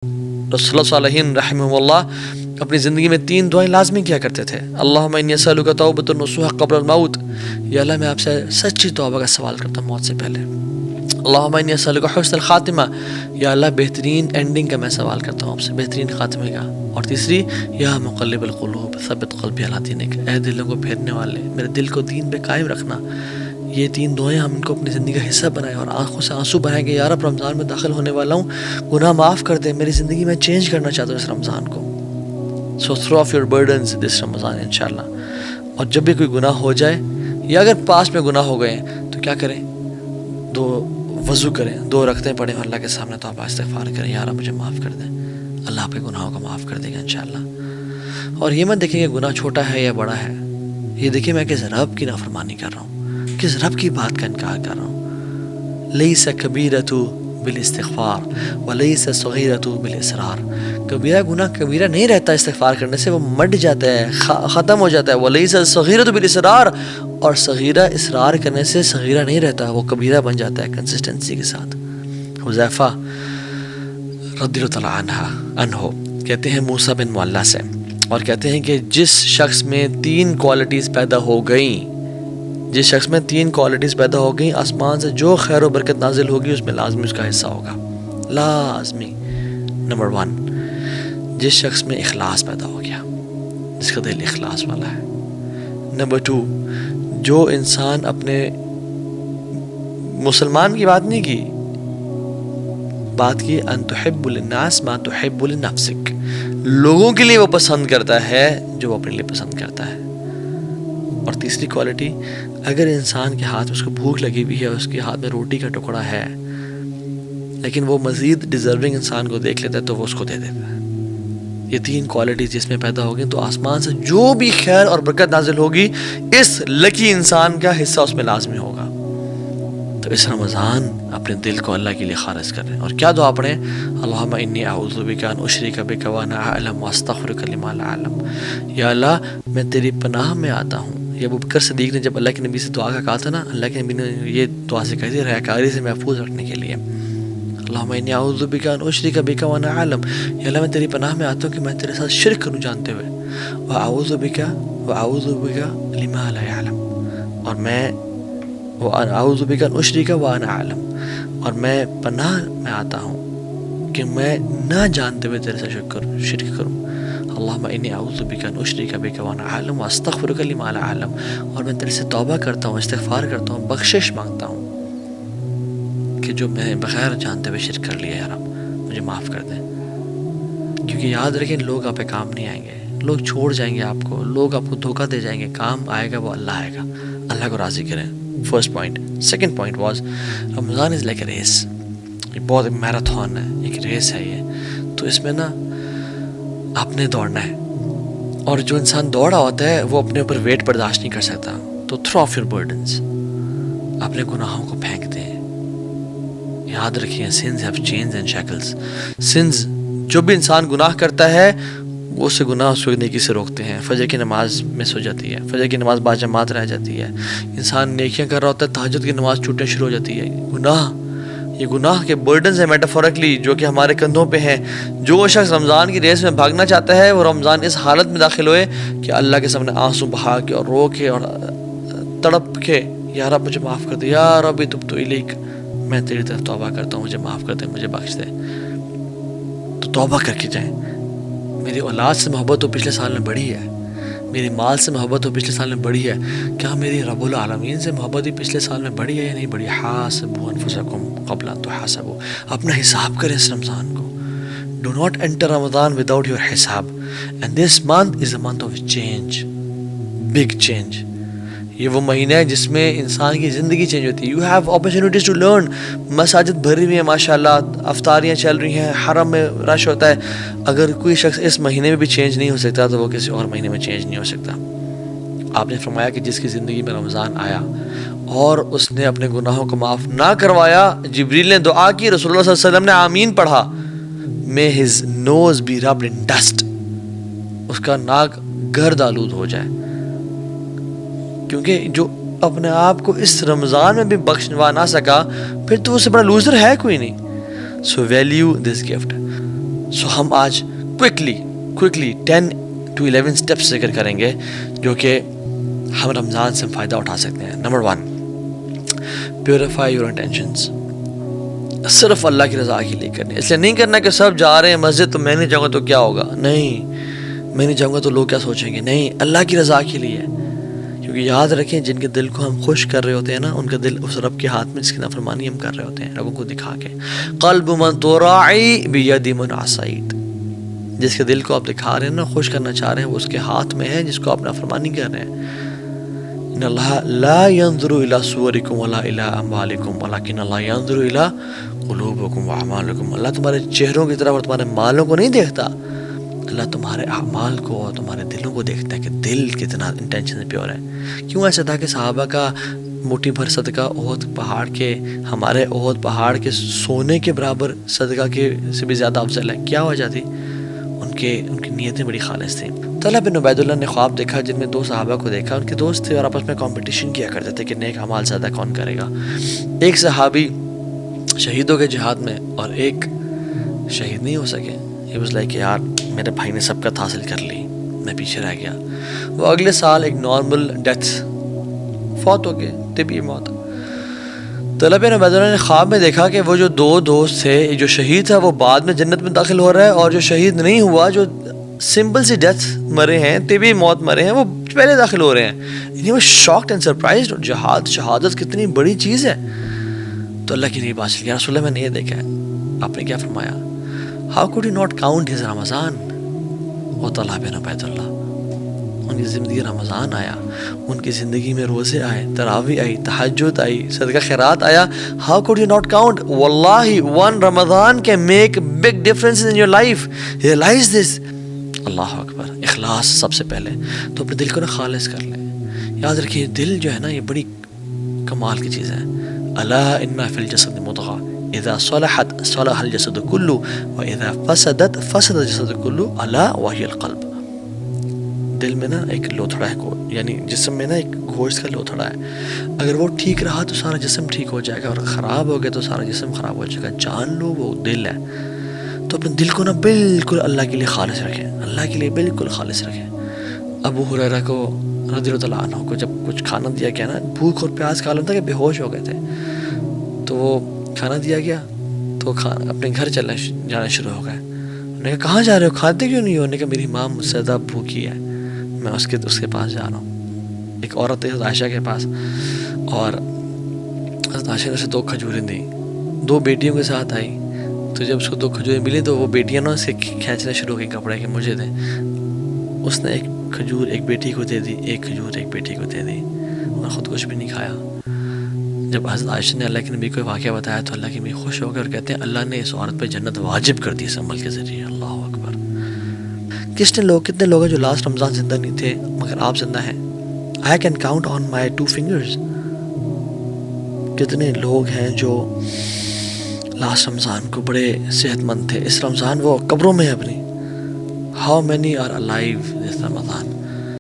رسول اللہ صالحین رحمہ اللہ اپنی زندگی میں 3 دعائیں لازمی کیا کرتے تھے. اللہم انی اسألک توبۃ النصوح قبل الموت، یا اللہ میں آپ سے سچی توبہ کا سوال کرتا ہوں موت سے پہلے. اللہم انی اسألک حسن الخاتمہ، یا اللہ بہترین اینڈنگ کا میں سوال کرتا ہوں آپ سے، بہترین خاتمے کا. اور تیسری، یا مقلب القلوب ثبت قلبی علی دینک، اے دلوں کو پھیرنے والے میرے دل کو دین پہ قائم رکھنا. یہ 3 دعائیں ہم ان کو اپنی زندگی کا حصہ بنائیں اور آنکھوں سے آنسو بہائیں کہ یا رب رمضان میں داخل ہونے والا ہوں، گناہ معاف کر دے، میری زندگی میں چینج کرنا چاہتا ہوں اس رمضان کو. So throw off your burdens this رمضان انشاءاللہ. اور جب بھی کوئی گناہ ہو جائے یا اگر پاس میں گناہ ہو گئے ہیں تو کیا کریں؟ 2 وضو کریں، 2 رکعتیں پڑھیں اور اللہ کے سامنے توبہ استغفار کریں، یا رب مجھے معاف کر دیں. اللہ آپ کے گناہوں کو معاف کر دے گا انشاءاللہ. اور یہ مت دیکھیں کہ گناہ چھوٹا ہے یا بڑا ہے، یہ دیکھیں میں کس رب کی نافرمانی کر رہا ہوں، کس رب کی بات کا انکار کر رہا ہوں. لیس کبیرۃ بالاستغفار ولیس صغیرۃ بالاصرار. کبیرہ گناہ کبیرہ نہیں رہتا استغفار کرنے سے، وہ مٹ جاتا ہے، ختم ہو جاتا ہے. ولیس صغیرۃ بالاصرار، اور صغیرہ اصرار کرنے سے صغیرہ نہیں رہتا، وہ کبیرہ بن جاتا ہے کنسسٹنسی کے ساتھ. حذیفہ رضی اللہ تعالیٰ عنہ کہتے ہیں موسیٰ بن معلیٰ سے، اور کہتے ہیں کہ جس شخص میں 3 کوالٹیز پیدا ہو گئیں، جس شخص میں 3 کوالٹیز پیدا ہو گئیں، آسمان سے جو خیر و برکت نازل ہوگی اس میں لازمی اس کا حصہ ہوگا، لازمی. نمبر 1، جس شخص میں اخلاص پیدا ہو گیا، جس کا دل اخلاص والا ہے. نمبر 2، جو انسان اپنے مسلمان کی بات نہیں کی، بات کی ان تحب للناس ما تحب لنفسک، لوگوں کے لیے وہ پسند کرتا ہے جو وہ اپنے لیے پسند کرتا ہے. اور تیسری کوالٹی، اگر انسان کے ہاتھ میں اس کو بھوک لگی ہوئی ہے، اس کے ہاتھ میں روٹی کا ٹکڑا ہے، لیکن وہ مزید ڈیزرونگ انسان کو دیکھ لیتا ہے تو وہ اس کو دے دیتا ہے. یہ 3 کوالٹیز جس میں پیدا ہوگی تو آسمان سے جو بھی خیر اور برکت نازل ہوگی اس لکی انسان کا حصہ اس میں لازمی ہوگا. تو اس رمضان اپنے دل کو اللہ کے لیے خالص کریں. اور کیا دعا پڑھیں؟ اللہم انی اعوذ بک ان اشرک بک وانا اعلم واستغفرک لما لا اعلم. یا اللہ میں تیری پناہ میں آتا ہوں. یہ ابو بکر صدیق نے جب اللہ کے نبی سے دعا کا کہا تھا نا، اللہ کے نبی نے یہ دعا سے کہی تھی ریاکاری سے محفوظ رکھنے کے لیے. اللہم انی اعوذ بک ان اشرک بک وانا اعلم، یا اللہ میں تیری پناہ میں آتا ہوں کہ میں تیرے ساتھ شرک کروں جانتے ہوئے. واعوذ بک لما لا اعلم، اور میں اعوذ بک ان اشرک وانا اعلم، اور میں پناہ میں آتا ہوں کہ میں نہ جانتے ہوئے تیرے سے شرک کروں. اللہم انی اعوذ بک ان اشرک بک وانا اعلم واستغفرک لما لا اعلم، اور میں تیرے سے توبہ کرتا ہوں، استغفار کرتا ہوں، بخشش مانگتا ہوں کہ جو میں بغیر جانتے ہوئے شرک کر لیا، یا رب مجھے معاف کر دیں. کیونکہ یاد رکھیں لوگ آپ پہ کام نہیں آئیں گے، لوگ چھوڑ جائیں گے آپ کو، لوگ آپ کو دھوکہ دے جائیں گے. کام آئے گا وہ اللہ آئے گا. اللہ کو راضی کریں. First point. Second point was Ramzan is like a race. یہ بہت ایک میراتھن ہے، ایک ریس ہے یہ. تو اس میں نا آپ نے دوڑنا ہے، اور جو انسان دوڑا ہوتا ہے وہ اپنے اوپر ویٹ برداشت نہیں کر سکتا. تو تھرو آف یور برڈنس، اپنے گناہوں کو پھینک دیں. یاد رکھیے sins have chains and shackles. sins، جو بھی انسان گناہ کرتا ہے وہ اس سے گناہ اس کو نیکی سے روکتے ہیں. فجر کی نماز مس ہو جاتی ہے، فجر کی نماز باجماعت رہ جاتی ہے. انسان نیکیاں کر رہا ہوتا ہے، تہجد کی نماز چھوٹنا شروع ہو جاتی ہے. یہ گناہ کے برڈنز ہیں میٹافورکلی جو کہ ہمارے کندھوں پہ ہیں. جو شخص رمضان کی ریس میں بھاگنا چاہتا ہے وہ رمضان اس حالت میں داخل ہوئے کہ اللہ کے سامنے آنسو بہا کے اور رو کے اور تڑپ کے، یا رب مجھے معاف کر دے، یا رب تبت الیک، میں تیری طرف توبہ کرتا ہوں، مجھے معاف کر دے، مجھے بخش دے. تو توبہ کر کے جائیں. میری اولاد سے محبت تو پچھلے سال میں بڑھی ہے، میری مال سے محبت تو پچھلے سال میں بڑھی ہے. کیا میری رب العالمین سے محبت بھی پچھلے سال میں بڑھی ہے یا نہیں بڑھی؟ حاسبوا انفسکم قبل ان تحاسبوا. اپنا حساب کریں اس رمضان کو. Do not enter Ramadan without your حساب. And this month is a month of change, big change. یہ وہ مہینہ ہے جس میں انسان کی زندگی چینج ہوتی ہے. You have opportunities to learn. مساجد بھری ہوئی ہیں ماشاءاللہ، افطاریاں چل رہی ہیں، حرم میں رش ہوتا ہے. اگر کوئی شخص اس مہینے میں بھی چینج نہیں ہو سکتا تو وہ کسی اور مہینے میں چینج نہیں ہو سکتا. آپ نے فرمایا کہ جس کی زندگی میں رمضان آیا اور اس نے اپنے گناہوں کو معاف نہ کروایا، جبریل نے دعا کی، رسول اللہ صلی اللہ علیہ وسلم نے آمین پڑھا، may his nose be rubbed in dust. اس کا ناک گرد آلود ہو جائے. کیونکہ جو اپنے آپ کو اس رمضان میں بھی بخشوا نہ سکا پھر تو اس سے بڑا لوزر ہے کوئی نہیں. سو ویلیو دس گفٹ. سو ہم آج کوئکلی 10 to 11 اسٹیپس ذکر کریں گے جو کہ ہم رمضان سے فائدہ اٹھا سکتے ہیں. Number 1, purify your intentions. صرف اللہ کی رضا کے لیے کرنی. اس لیے نہیں کرنا کہ سب جا رہے ہیں مسجد تو میں نہیں جاؤں گا تو کیا ہوگا. نہیں, میں نہیں جاؤں گا تو لوگ کیا سوچیں گے. نہیں, اللہ کی رضا کے لیے. کیونکہ یاد رکھیں جن کے دل کو ہم خوش کر رہے ہوتے ہیں نا, ان کا دل اس رب کے ہاتھ میں جس کی نافرمانی ہم کر رہے ہوتے ہیں لوگوں کو دکھا کے. قلب من تراعی بید من عصیت. جس کے دل کو آپ دکھا رہے ہیں نا, خوش کرنا چاہ رہے ہیں, وہ اس کے ہاتھ میں ہے جس کو آپ نافرمانی کر رہے ہیں. ان اللہ لا ينظر الى صورکم ولا الى اموالکم ولکن اللہ ينظر الى قلوبکم واعمالکم. اللہ تمہارے چہروں کی طرف اور تمہارے مالوں کو نہیں دیکھتا, اللہ تمہارے اعمال کو اور تمہارے دلوں کو دیکھتا ہے کہ دل کتنا انٹینشن پیور ہے. کیوں ایسا تھا کہ صحابہ کا مٹھی بھر صدقہ احد پہاڑ کے, ہمارے احد پہاڑ کے سونے کے برابر صدقہ کے سے بھی زیادہ افضل ہے. کیا وجہ تھی؟ ان کی نیتیں بڑی خالص تھیں. طلحہ بن عبید اللہ نے خواب دیکھا جن میں 2 صحابہ کو دیکھا. ان کے دوست تھے اور آپس میں کمپٹیشن کیا کرتے تھے کہ نیک اعمال زیادہ کون کرے گا. ایک صحابی شہید ہو گئے جہاد میں اور ایک شہید نہیں ہو سکے. He was like یار میرے بھائی نے سبقت حاصل کر لی, میں پیچھے رہ گیا. وہ اگلے سال ایک نارمل ڈیتھ فوت ہو گئے, طبی موت. طلحہ بن عبید اللہ نے خواب میں دیکھا کہ وہ جو 2 دوست تھے, جو شہید تھا وہ بعد میں جنت میں داخل ہو رہا ہے, اور جو شہید نہیں ہوا, جو سمپل سی ڈیتھ مرے ہیں, طبی موت مرے ہیں, وہ پہلے داخل ہو رہے ہیں. یعنی وہ شاکڈ اینڈ سرپرائزڈ. شہادت کتنی بڑی چیز ہے. تو اللہ کی نہیں بات چلی, یا رسول اللہ میں نے یہ دیکھا ہے. آپ نے کیا فرمایا؟ How could you not count his رمضان؟ اور طلحہ بن عبید اللہ, ان کی زندگی رمضان آیا, ان کی زندگی میں روزے آئے, تراویح آئی, تہجد آئی, صدقہ خیرات آیا. How could you not count؟ واللہ one Ramadan can make big differences in your life. Realize this. اللہ اکبر. اخلاص سب سے پہلے تو اپنے دل کو نا خالص کر لیں. یاد رکھیے دل جو ہے نا یہ بڑی کمال کی چیز ہے. الا ان فی الجسد مضغہ اذا صلحت صلح الجسد کلہ واذا فسدت فسد الجسد کلہ الا وہی القلب. دل میں نا ایک لوتھڑا ہے, یعنی جسم میں نا ایک گوشت کا لوتھڑا ہے. اگر وہ ٹھیک رہا تو سارا جسم ٹھیک ہو جائے گا, اور خراب ہو گیا تو سارا جسم خراب ہو جائے گا. جان لو وہ دل ہے. تو اپنے دل کو نا بالکل اللہ کے لیے خالص رکھیں, اللہ کے لیے بالکل خالص رکھیں. ابو ہریرہ کو رضی اللہ عنہ کو جب کچھ کھانا دیا گیا نا, بھوک اور پیاس کا عالم تھا کہ بے ہوش ہو گئے تھے, تو وہ کھانا دیا گیا تو اپنے گھر جانا شروع ہو گئے. انہوں نے کہا کہاں جا رہے ہو, کھاتے کیوں نہیں ہو؟ انہوں نے کہا میری ماں مجھ سے زیادہ بھوکی ہے, میں اس کے پاس جا رہا ہوں. ایک عورت ہے عائشہ کے پاس, اور عائشہ نے اسے 2 کھجوریں دیں. 2 بیٹیوں کے ساتھ آئی, تو جب اس کو 2 کھجوریں ملی تو وہ بیٹیاں نا اسے کھینچنا شروع ہو گئی کپڑے کہ مجھے دیں. اس نے 1 کھجور ایک بیٹی کو دے دی, 1 کھجور ایک بیٹی کو دے دی, اور خود کچھ بھی نہیں کھایا. جب حضرت عائشہ نے اللہ کے نبی کو واقعہ بتایا تو اللہ کے نبی خوش ہو گئے اور کہتے ہیں اللہ نے اس عورت پہ جنت واجب کر دی اس عمل کے ذریعے. اللہ اکبر. کتنے لوگ ہیں جو لاسٹ رمضان زندہ نہیں تھے مگر آپ زندہ ہیں. I can count on my 2 fingers. کتنے لوگ ہیں جو لاسٹ رمضان کو بڑے صحت مند تھے, اس رمضان وہ قبروں میں ہیں اپنی. How many are alive this Ramadan?